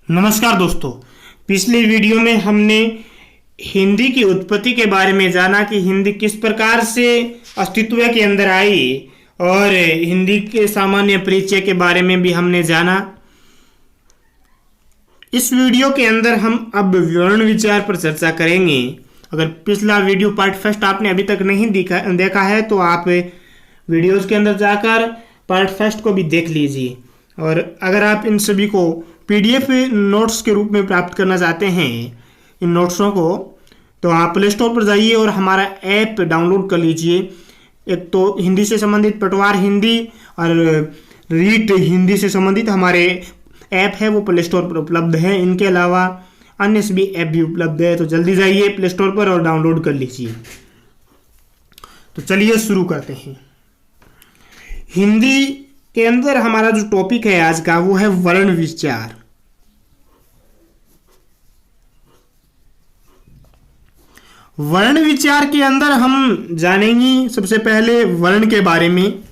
नमस्कार दोस्तों। पिछले वीडियो में हमने हिंदी की उत्पत्ति के बारे में जाना कि हिंदी किस प्रकार से अस्तित्व के अंदर आई और हिंदी के सामान्य परिचय के बारे में भी हमने जाना। इस वीडियो के अंदर हम अब वर्ण विचार पर चर्चा करेंगे। अगर पिछला वीडियो पार्ट फर्स्ट आपने अभी तक नहीं देखा है तो आप वीडियोस के अंदर जाकर पार्ट फर्स्ट को भी देख लीजिए। और अगर आप इन सभी को पीडीएफ नोट्स के रूप में प्राप्त करना चाहते हैं इन नोट्सों को, तो आप प्ले स्टोर पर जाइए और हमारा ऐप डाउनलोड कर लीजिए। एक तो हिंदी से संबंधित पटवार हिंदी और रीट हिंदी से संबंधित हमारे ऐप है वो प्ले स्टोर पर उपलब्ध है। इनके अलावा अन्य सभी ऐप भी उपलब्ध है, तो जल्दी जाइए प्ले स्टोर पर और डाउनलोड कर लीजिए। तो चलिए शुरू करते हैं। हिंदी के अंदर हमारा जो टॉपिक है आज का वो है वर्ण विचार। वर्ण विचार के अंदर हम जानेंगे सबसे पहले वर्ण के बारे में।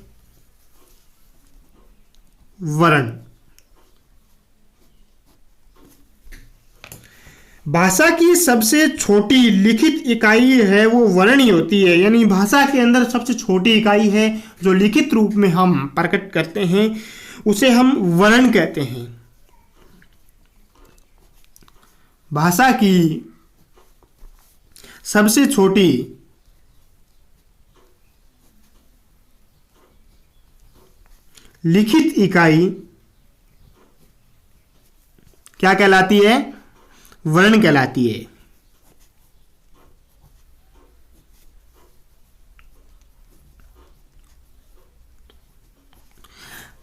वर्ण भाषा की सबसे छोटी लिखित इकाई है वो वर्ण ही होती है। यानी भाषा के अंदर सबसे छोटी इकाई है जो लिखित रूप में हम प्रकट करते हैं उसे हम वर्ण कहते हैं। भाषा की सबसे छोटी लिखित इकाई क्या कहलाती है? वर्ण कहलाती है।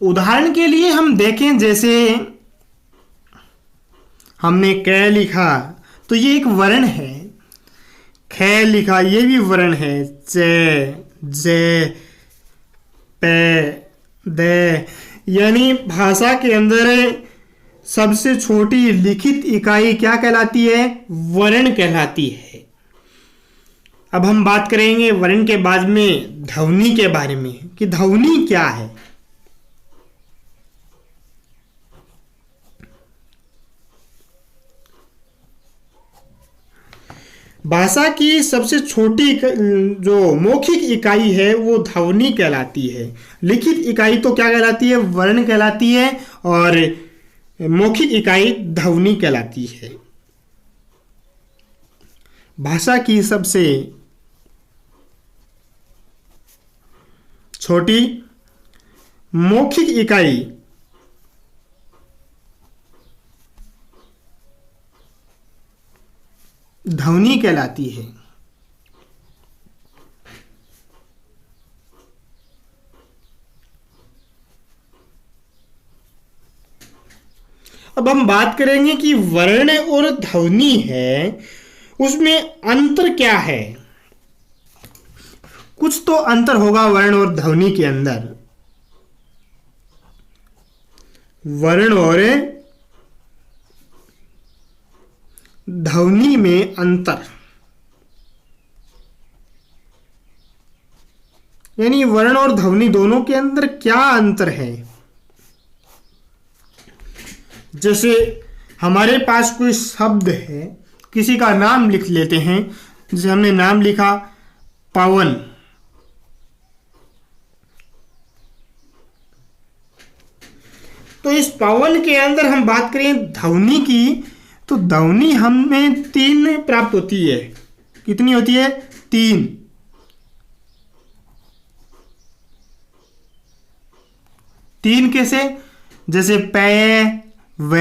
उदाहरण के लिए हम देखें, जैसे हमने क लिखा तो ये एक वर्ण है। ख लिखा ये भी वर्ण है। च, ज, प, द। यानी भाषा के अंदर सबसे छोटी लिखित इकाई क्या कहलाती है? वर्ण कहलाती है। अब हम बात करेंगे वर्ण के बाद में ध्वनि के बारे में कि ध्वनि क्या है। भाषा की सबसे छोटी जो मौखिक इकाई है वो ध्वनि कहलाती है। लिखित इकाई तो क्या कहलाती है? वर्ण कहलाती है। और मौखिक इकाई ध्वनि कहलाती है। भाषा की सबसे छोटी मौखिक इकाई ध्वनि कहलाती है। अब हम बात करेंगे कि वर्ण और ध्वनि है उसमें अंतर क्या है। कुछ तो अंतर होगा वर्ण और ध्वनि के अंदर। वर्ण और ध्वनि में अंतर, यानी वर्ण और ध्वनि दोनों के अंदर क्या अंतर है। जैसे हमारे पास कोई शब्द है, किसी का नाम लिख लेते हैं। जैसे हमने नाम लिखा पवन, तो इस पवन के अंदर हम बात करें ध्वनि की तो ध्वनि हमें 3 प्राप्त होती है। कितनी होती है? 3। 3 कैसे? जैसे प, व,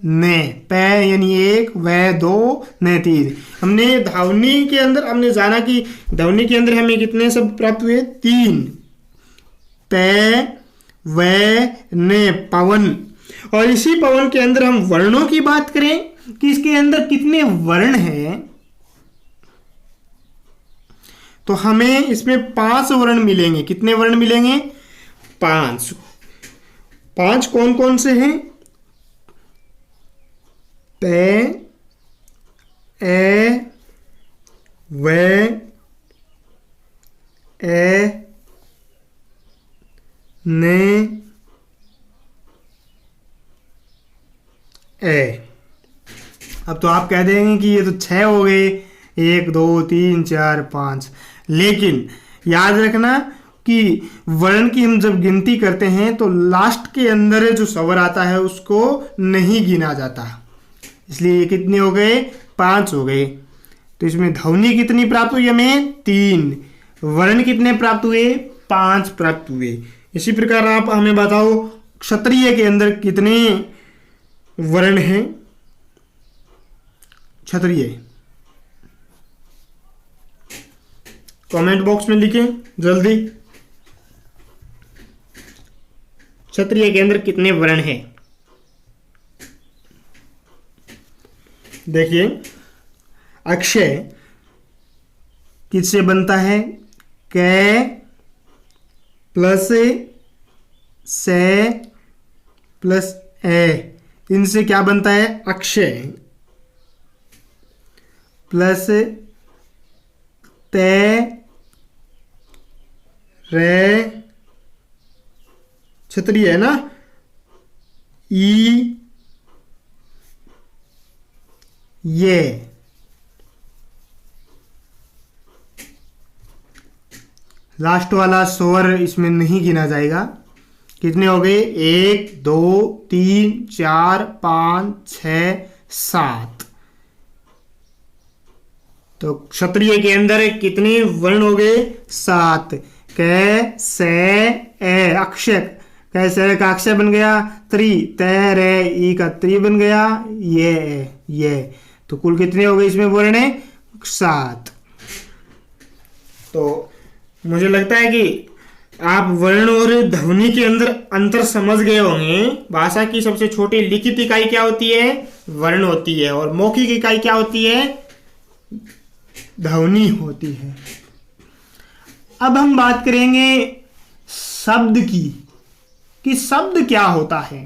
न। प यानी 1, व 2, न 3। हमने ध्वनि के अंदर हमने जाना कि ध्वनि के अंदर हमें कितने शब्द प्राप्त हुए? 3। प, व, न, पवन। और इसी पवन के अंदर हम वर्णों की बात करें कि इसके अंदर कितने वर्ण हैं, तो हमें इसमें 5 वर्ण मिलेंगे। कितने वर्ण मिलेंगे? 5। 5 कौन कौन से हैं? प, ए, व, ए, न, ए। अब तो आप कह देंगे कि ये तो 6 हो गए, 1 2 3 4 5, लेकिन याद रखना कि वर्ण की हम जब गिनती करते हैं तो लास्ट के अंदर जो स्वर आता है उसको नहीं गिना जाता, इसलिए ये कितने हो गए, 5 हो गए। तो इसमें ध्वनि कितनी प्राप्त हुई हमें, 3। वर्ण कितने प्राप्त हुए, 5 प्राप्त हुए। इसी प्रकार आप हमें बताओ क्षत्रिय के अंदर कितने वर्ण हैं, क्षत्रिय, कमेंट बॉक्स में लिखें जल्दी, क्षत्रिय के अंदर कितने वर्ण हैं। देखिए अक्षय किससे बनता है, कै प्लस से प्लस ए, इनसे क्या बनता है, अक्षय प्लस ते रे, क्षत्रिय है ना, ई ये, लास्ट वाला स्वर इसमें नहीं गिना जाएगा। कितने हो गए, 1 2 3 4 5 6 7। तो क्षत्रिय के अंदर कितने वर्ण हो गए, 7। कै से ए, अक्षय, कैसे का अक्षय बन गया, त्रि, तै रे ई का त्रि बन गया, ये। तो कुल कितने हो गए इसमें वर्ण, 7। तो मुझे लगता है कि आप वर्ण और ध्वनि के अंदर अंतर समझ गए होंगे। भाषा की सबसे छोटी लिखित इकाई क्या होती है, वर्ण होती है, और मौखिक इकाई क्या होती है, ध्वनि होती है। अब हम बात करेंगे शब्द की, कि शब्द क्या होता है।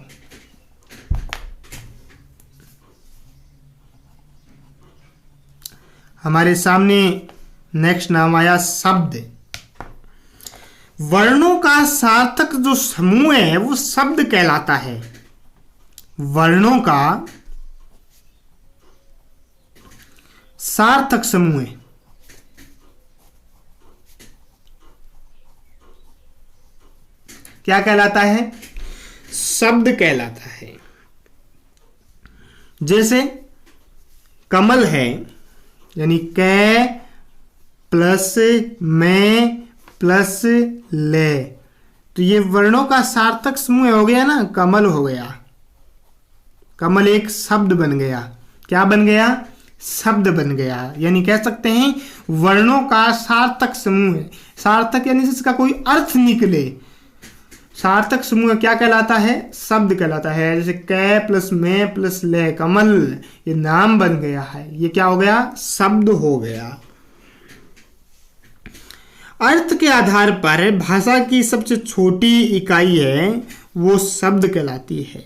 हमारे सामने नेक्स्ट नाम आया शब्द। वर्णों का सार्थक जो समूह है वो शब्द कहलाता है। वर्णों का सार्थक समूह क्या कहलाता है, शब्द कहलाता है। जैसे कमल है, यानी कै प्लस मैं प्लस ले, तो ये वर्णों का सार्थक समूह हो गया ना, कमल हो गया। कमल एक शब्द बन गया। क्या बन गया, शब्द बन गया। यानी कह सकते हैं वर्णों का सार्थक समूह है। सार्थक यानी जिसका कोई अर्थ निकले। सार्थक समूह क्या कहलाता है, शब्द कहलाता है। जैसे कै प्लस मैं प्लस ले, कमल, ये नाम बन गया है, ये क्या हो गया, शब्द हो गया। अर्थ के आधार पर भाषा की सबसे छोटी इकाई है वो शब्द कहलाती है।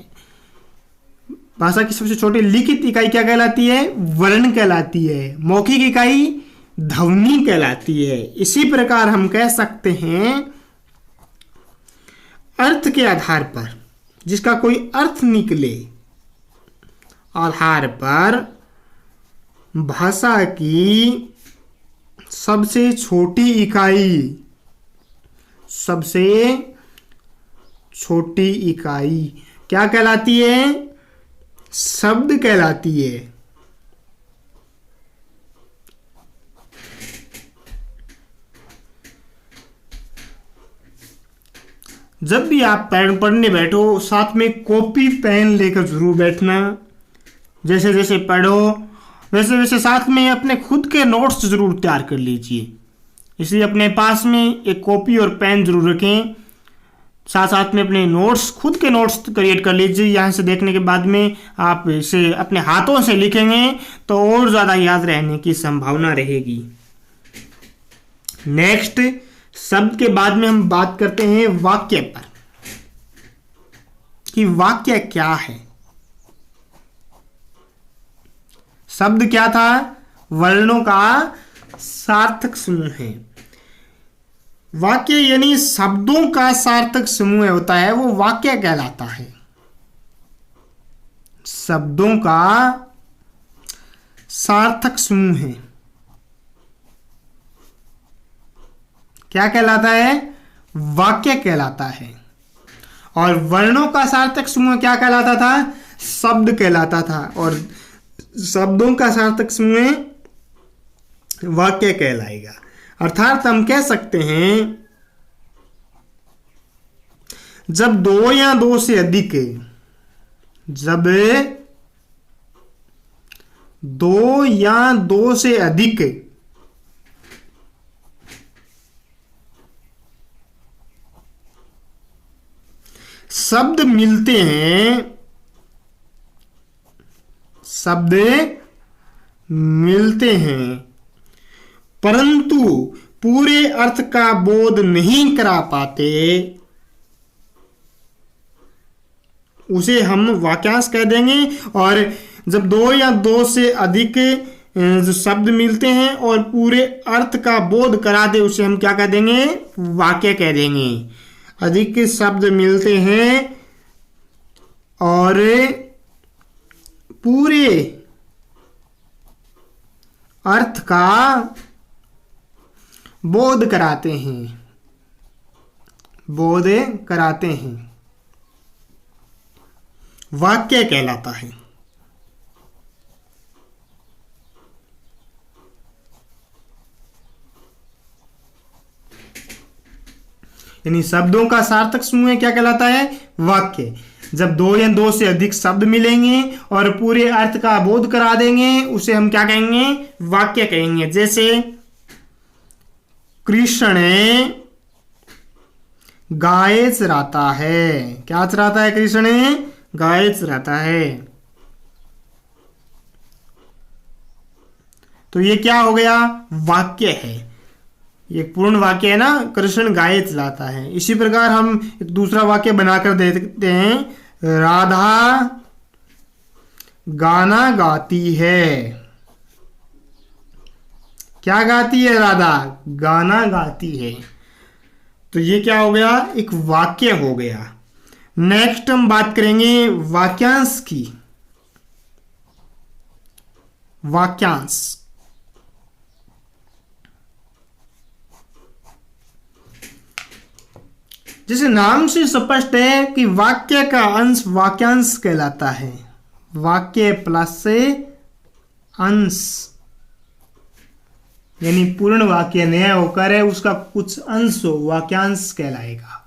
भाषा की सबसे छोटी लिखित इकाई क्या कहलाती है, वर्ण कहलाती है। मौखिक इकाई ध्वनि कहलाती है। इसी प्रकार हम कह सकते हैं अर्थ के आधार पर, जिसका कोई अर्थ निकले, आधार पर भाषा की सबसे छोटी इकाई, सबसे छोटी इकाई क्या कहलाती है, शब्द कहलाती है। जब भी आप पढ़ने बैठो, साथ में कॉपी पेन लेकर जरूर बैठना। जैसे जैसे पढ़ो वैसे वैसे साथ में अपने खुद के नोट्स जरूर तैयार कर लीजिए। इसलिए अपने पास में एक कॉपी और पेन जरूर रखें। साथ साथ में अपने नोट्स, खुद के नोट्स क्रिएट कर लीजिए। यहाँ से देखने के बाद में आप इसे अपने हाथों से लिखेंगे तो और ज़्यादा याद रहने की संभावना रहेगी। नेक्स्ट, शब्द के बाद में हम बात करते हैं वाक्य पर, कि वाक्य क्या है। शब्द क्या था, वर्णों का सार्थक समूह है। वाक्य यानी शब्दों का सार्थक समूह होता है, वो वाक्य कहलाता है। शब्दों का सार्थक समूह है। क्या कहलाता है? वाक्य कहलाता है। और वर्णों का सार्थक समूह क्या कहलाता था? शब्द कहलाता था। और शब्दों का सार्थक समूह वाक्य कहलाएगा। अर्थात हम कह सकते हैं जब दो या दो से अधिक, जब दो या दो से अधिक शब्द मिलते हैं, शब्द मिलते हैं परंतु पूरे अर्थ का बोध नहीं करा पाते, उसे हम वाक्यांश कह देंगे। और जब दो या दो से अधिक जो शब्द मिलते हैं और पूरे अर्थ का बोध करा दे, उसे हम क्या कह देंगे? वाक्य कह देंगे। अधिक शब्द मिलते हैं और पूरे अर्थ का बोध कराते हैं, बोध कराते हैं, वाक्य कहलाता है। यानी शब्दों का सार्थक समूह क्या कहलाता है? वाक्य। जब दो या दो से अधिक शब्द मिलेंगे और पूरे अर्थ का बोध करा देंगे, उसे हम क्या कहेंगे? वाक्य कहेंगे। जैसे कृष्ण गाय चराता है। क्या चराता है? कृष्ण गाय चराता है। तो ये क्या हो गया? वाक्य है। ये पूर्ण वाक्य है ना, कृष्ण गाय चलाता है। इसी प्रकार हम एक दूसरा वाक्य बनाकर देखते हैं, राधा गाना गाती है। क्या गाती है? राधा गाना गाती है। तो ये क्या हो गया? एक वाक्य हो गया। नेक्स्ट हम बात करेंगे वाक्यांश की। वाक्यांश जैसे नाम से स्पष्ट है कि वाक्य का अंश वाक्यांश कहलाता है। वाक्य प्लस से अंश, यानी पूर्ण वाक्य न होकर है उसका कुछ अंश हो, वाक्यांश कहलाएगा।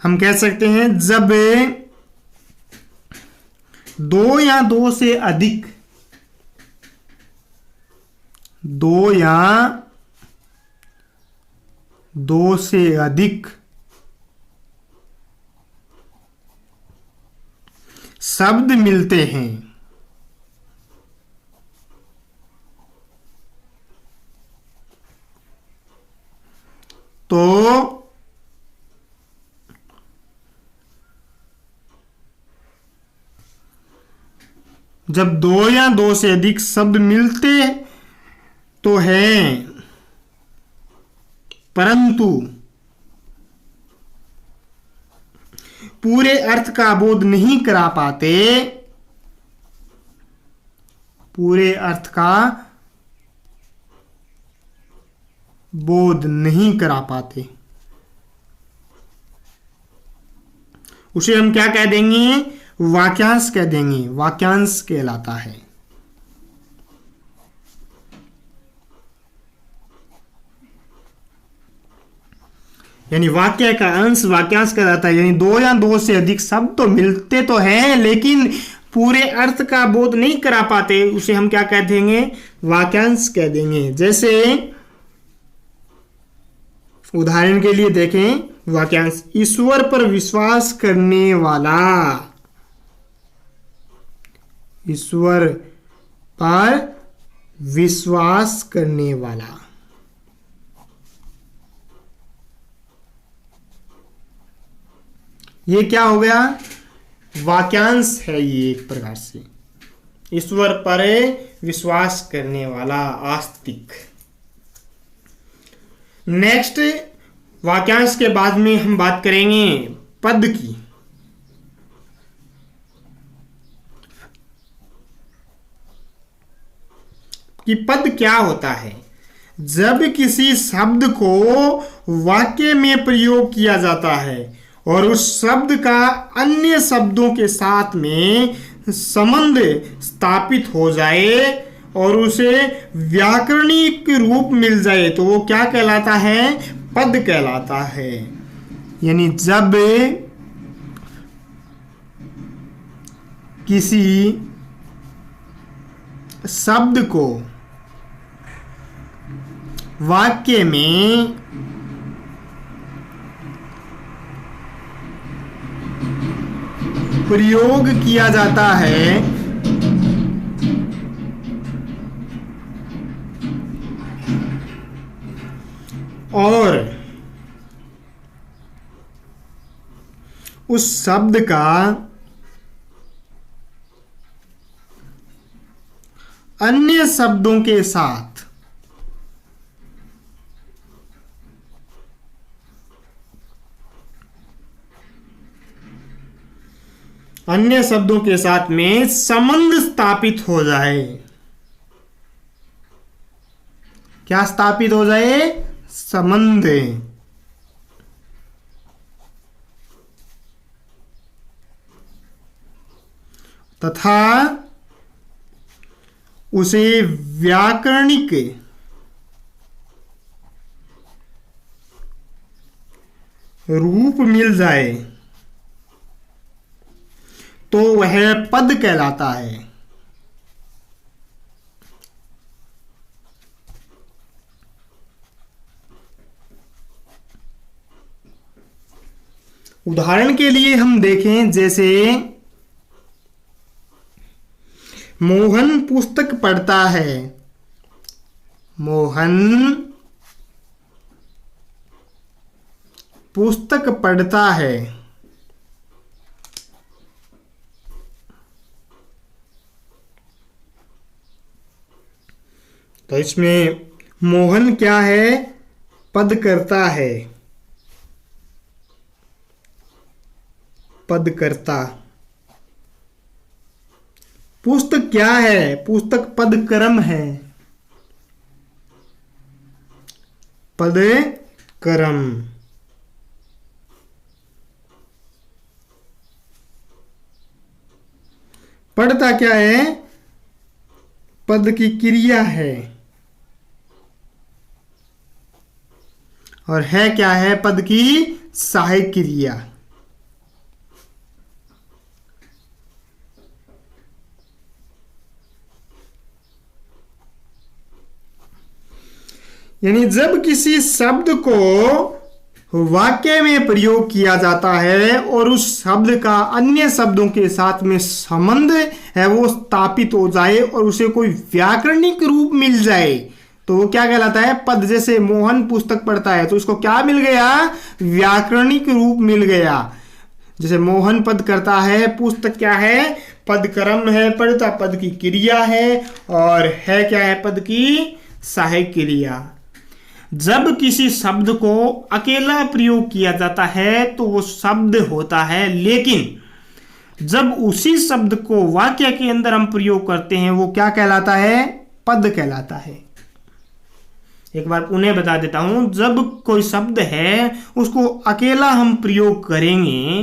हम कह सकते हैं जब दो या दो से अधिक, दो या दो से अधिक शब्द मिलते हैं तो जब दो या दो से अधिक शब्द मिलते तो हैं परंतु पूरे अर्थ का बोध नहीं करा पाते, पूरे अर्थ का बोध नहीं करा पाते, उसे हम क्या कह देंगे? वाक्यांश कह देंगे। वाक्यांश कहलाता है। यानी वाक्य का अंश वाक्यांश कहलाता है। यानी दो या दो से अधिक शब्द तो मिलते तो हैं लेकिन पूरे अर्थ का बोध नहीं करा पाते, उसे हम क्या कह देंगे? वाक्यांश कह देंगे। जैसे उदाहरण के लिए देखें वाक्यांश, ईश्वर पर विश्वास करने वाला, ईश्वर पर विश्वास करने वाला। ये क्या हो गया? वाक्यांश है ये एक प्रकार से। ईश्वर पर विश्वास करने वाला, आस्तिक। नेक्स्ट वाक्यांश के बाद में हम बात करेंगे पद की। कि पद क्या होता है। जब किसी शब्द को वाक्य में प्रयोग किया जाता है और उस शब्द का अन्य शब्दों के साथ में संबंध स्थापित हो जाए और उसे व्याकरणिक रूप मिल जाए तो वो क्या कहलाता है, पद कहलाता है। यानी जब किसी शब्द को वाक्य में प्रयोग किया जाता है और उस शब्द का अन्य शब्दों के साथ में संबंध स्थापित हो जाए। क्या स्थापित हो जाए, संबंध। तथा उसे व्याकरणिक रूप मिल जाए तो वह पद कहलाता है। उदाहरण के लिए हम देखें, जैसे मोहन पुस्तक पढ़ता है। मोहन पुस्तक पढ़ता है। तो इसमें मोहन क्या है, पद करता है, पद करता। पुस्तक क्या है, पुस्तक पद कर्म है, पद कर्म। पढ़ता क्या है, पद की क्रिया है और है क्या है, पद की सहायक क्रिया। यानी जब किसी शब्द को वाक्य में प्रयोग किया जाता है और उस शब्द का अन्य शब्दों के साथ में संबंध है वो स्थापित हो जाए और उसे कोई व्याकरणिक रूप मिल जाए तो वो क्या कहलाता है, पद। जैसे मोहन पुस्तक पढ़ता है तो उसको क्या मिल गया, व्याकरणिक रूप मिल गया। जैसे मोहन पद करता है, पुस्तक क्या है, पद कर्म है, पढ़ता पद की क्रिया है और है क्या है, पद की सहायक क्रिया। जब किसी शब्द को अकेला प्रयोग किया जाता है तो वो शब्द होता है, लेकिन जब उसी शब्द को वाक्य के अंदर हम प्रयोग करते हैं वो क्या कहलाता है, पद कहलाता है। एक बार उन्हें बता देता हूं, जब कोई शब्द है उसको अकेला हम प्रयोग करेंगे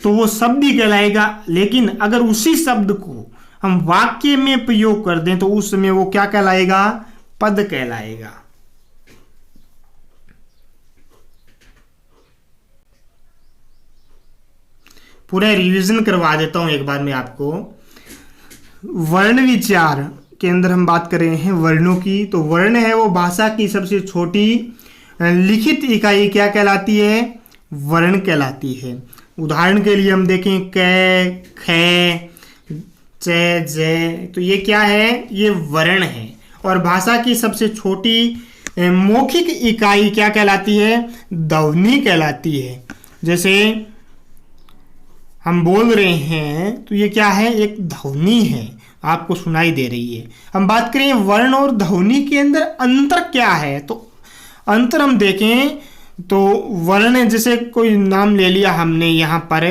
तो वो शब्द ही कहलाएगा, लेकिन अगर उसी शब्द को हम वाक्य में प्रयोग कर दें तो उस समय वो क्या कहलाएगा, पद कहलाएगा। पूरा रिवीजन करवा देता हूं एक बार मैं आपको। वर्ण विचार के अंदर हम बात कर रहे हैं वर्णों की। तो वर्ण है वो भाषा की सबसे छोटी लिखित इकाई क्या कहलाती है, वर्ण कहलाती है। उदाहरण के लिए हम देखें क, ख, च, ज, तो ये क्या है, ये वर्ण है। और भाषा की सबसे छोटी मौखिक इकाई क्या कहलाती है, ध्वनि कहलाती है। जैसे हम बोल रहे हैं तो ये क्या है, एक ध्वनि है, आपको सुनाई दे रही है। हम बात करें वर्ण और ध्वनि के अंदर अंतर क्या है, तो अंतर हम देखें तो वर्ण जैसे कोई नाम ले लिया हमने, यहाँ पर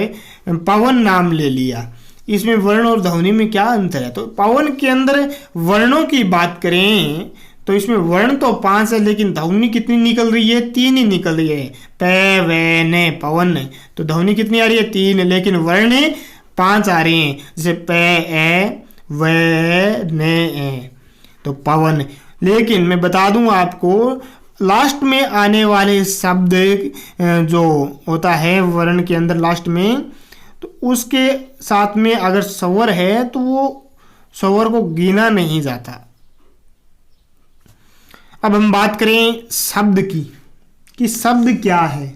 पवन नाम ले लिया, इसमें वर्ण और ध्वनि में क्या अंतर है? तो पवन के अंदर वर्णों की बात करें तो इसमें वर्ण तो 5 है, लेकिन ध्वनि कितनी निकल रही है? 3 ही निकल रही है। पे वे ने पवन, तो ध्वनि कितनी आ रही है? 3, लेकिन वर्ण 5 आ रहे हैं, जैसे पे ए वे ने ए, तो पवन। लेकिन मैं बता दूं आपको, लास्ट में आने वाले शब्द जो होता है वर्ण के अंदर लास्ट में, तो उसके साथ में अगर स्वर है तो वो स्वर को गिना नहीं जाता। अब हम बात करें शब्द की, कि शब्द क्या है।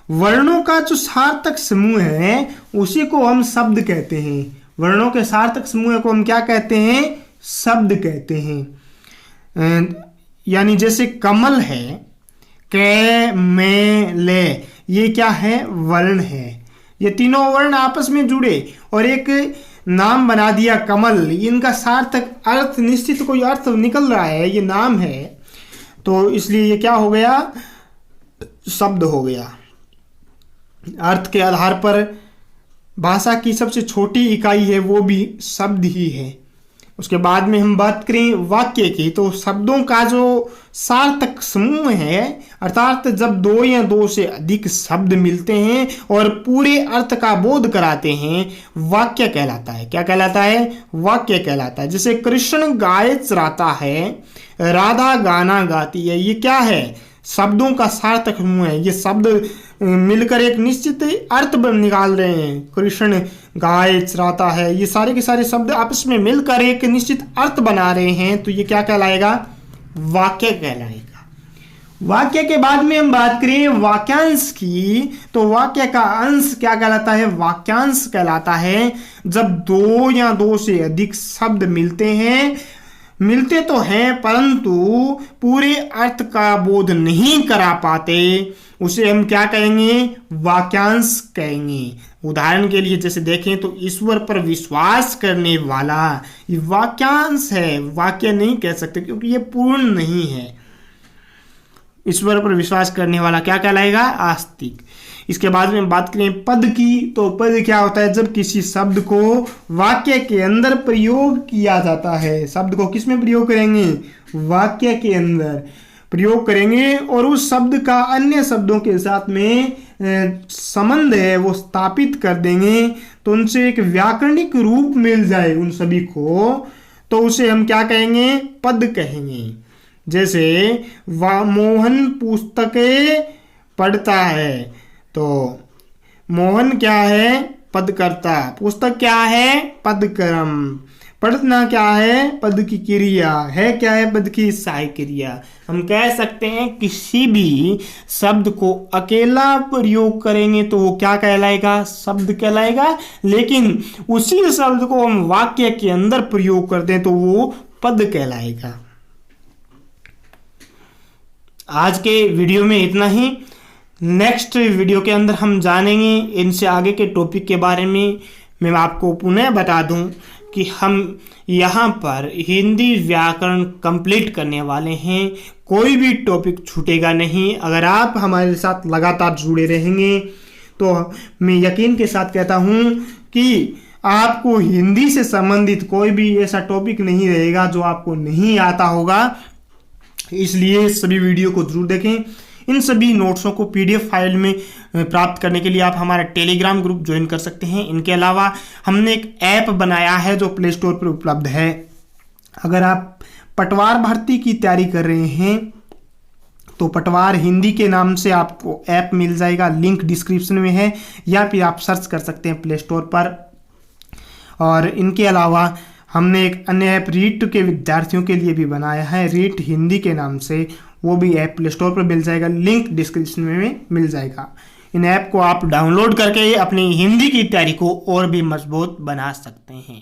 वर्णों का जो सार्थक समूह है उसी को हम शब्द कहते हैं। वर्णों के सार्थक समूह को हम क्या कहते हैं? शब्द कहते हैं। यानी जैसे कमल है, कै में ले, ये क्या है? वर्ण है। ये तीनों वर्ण आपस में जुड़े और एक नाम बना दिया कमल। इनका सार्थक अर्थ, निश्चित कोई अर्थ निकल रहा है, ये नाम है, तो इसलिए ये क्या हो गया? शब्द हो गया। अर्थ के आधार पर भाषा की सबसे छोटी इकाई है वो भी शब्द ही है। उसके बाद में हम बात करें वाक्य की, तो शब्दों का जो सार्थक समूह है, अर्थात जब 2 या 2 से अधिक शब्द मिलते हैं और पूरे अर्थ का बोध कराते हैं, वाक्य कहलाता है। क्या कहलाता है? वाक्य कहलाता है। जैसे कृष्ण गाय चराता है, राधा गाना गाती है, ये क्या है? शब्दों का सार्थक समूह है। ये शब्द मिलकर एक निश्चित अर्थ निकाल रहे हैं। कृष्ण गाय चराता है, ये सारे के सारे शब्द आपस में मिलकर एक निश्चित अर्थ बना रहे हैं, तो ये क्या कहलाएगा? वाक्य कहलाएगा। वाक्य के बाद में हम बात करें वाक्यांश की, तो वाक्य का अंश क्या कहलाता है? वाक्यांश कहलाता है। जब 2 या 2 से अधिक शब्द मिलते हैं, मिलते तो हैं परंतु पूरे अर्थ का बोध नहीं करा पाते, उसे हम क्या कहेंगे? वाक्यांश कहेंगे। उदाहरण के लिए जैसे देखें तो ईश्वर पर विश्वास करने वाला, ये वाक्यांश है, वाक्य नहीं कह सकते क्योंकि ये पूर्ण नहीं है। ईश्वर पर विश्वास करने वाला क्या कहलाएगा? आस्तिक। इसके बाद में बात करें पद की, तो पद क्या होता है? जब किसी शब्द को वाक्य के अंदर प्रयोग किया जाता है। शब्द को किस में प्रयोग करेंगे? वाक्य के अंदर प्रयोग करेंगे और उस शब्द का अन्य शब्दों के साथ में संबंध है वो स्थापित कर देंगे, तो उनसे एक व्याकरणिक रूप मिल जाए उन सभी को, तो उसे हम क्या कहेंगे? पद कहेंगे। जैसे मोहन पुस्तकें पढ़ता है, तो मोहन क्या है? पदकर्ता। पुस्तक क्या है? पदक्रम। पढ़ना क्या है? पद की क्रिया है। क्या है? पद की सहायक क्रिया। हम कह सकते हैं किसी भी शब्द को अकेला प्रयोग करेंगे तो वो क्या कहलाएगा? शब्द कहलाएगा। लेकिन उसी शब्द को हम वाक्य के अंदर प्रयोग कर दें तो वो पद कहलाएगा। आज के वीडियो में इतना ही। नेक्स्ट वीडियो के अंदर हम जानेंगे इनसे आगे के टॉपिक के बारे में। मैं आपको पुनः बता दूं कि हम यहाँ पर हिंदी व्याकरण कंप्लीट करने वाले हैं। कोई भी टॉपिक छूटेगा नहीं। अगर आप हमारे साथ लगातार जुड़े रहेंगे तो मैं यकीन के साथ कहता हूँ कि आपको हिंदी से संबंधित कोई भी ऐसा टॉपिक नहीं रहेगा जो आपको नहीं आता होगा। इसलिए सभी वीडियो को जरूर देखें। इन सभी नोट्सों को PDF फाइल में प्राप्त करने के लिए आप हमारा टेलीग्राम ग्रुप ज्वाइन कर सकते हैं। इनके अलावा हमने एक ऐप बनाया है जो प्ले स्टोर पर उपलब्ध है। अगर आप पटवार भर्ती की तैयारी कर रहे हैं तो पटवार हिंदी के नाम से आपको ऐप मिल जाएगा, लिंक डिस्क्रिप्शन में है, या फिर आप सर्च कर सकते हैं प्ले स्टोर पर। और इनके अलावा हमने एक अन्य ऐप रीट के विद्यार्थियों के लिए भी बनाया है, रीट हिंदी के नाम से। वो भी ऐप प्ले स्टोर पर मिल जाएगा, लिंक डिस्क्रिप्शन में मिल जाएगा। इन ऐप को आप डाउनलोड करके अपनी हिंदी की तैयारी को और भी मजबूत बना सकते हैं।